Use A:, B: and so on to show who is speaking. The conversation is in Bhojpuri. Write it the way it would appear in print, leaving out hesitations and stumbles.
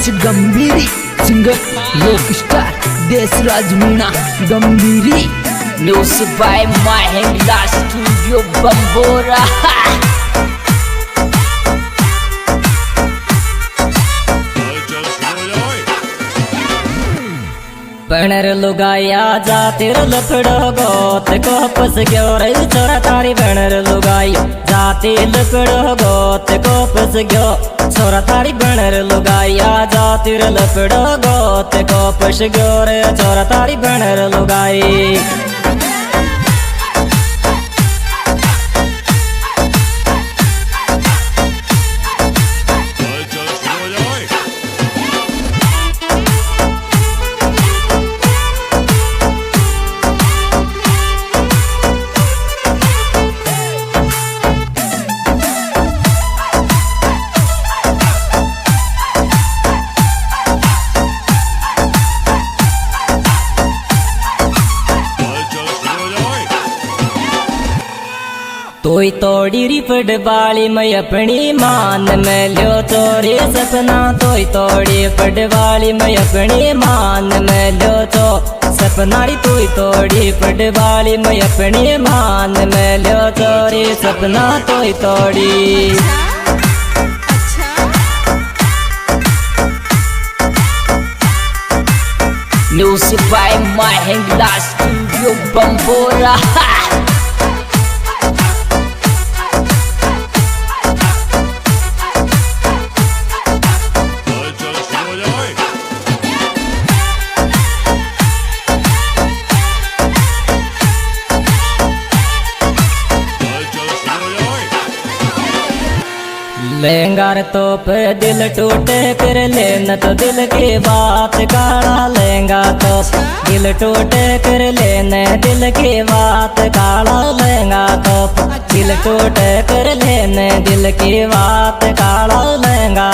A: गंभीरी सिंगर रॉकस्टार देशराज मीणा गंभीरी music by Mahindra studio Bambora.
B: बनर लुगाया जातिर लफड़ो गोत को पस गयो रे छोरा तारी बनर लुगाई जाती लफड़ो गोत को पस गयो छोरा तारी बनर लुगाया जातिर लफड़ो गोत को पस गयो रे छोरा तारी बनर लुगाई। तोई तोड़ी रिपड़ वाली मैं अपनी मान में लियो चोरी सपना तोई तोड़ी पड़ वाली मैं अपनी मान में लियो चो सपना री तोई तोड़ी पड़ वाली मैं अपनी मान में लियो चोरी सपना तोई तोड़ी।
A: Music by Mahindra studio Bambora.
B: लहंगार तो पे दिल टूटे फिर लेना तो दिल की बात काला लहंगा तो दिल टूटे फिर लेने दिल की बात काला लहंगा तो दिल टूटे फिर लेने दिल की बात काला लहंगा।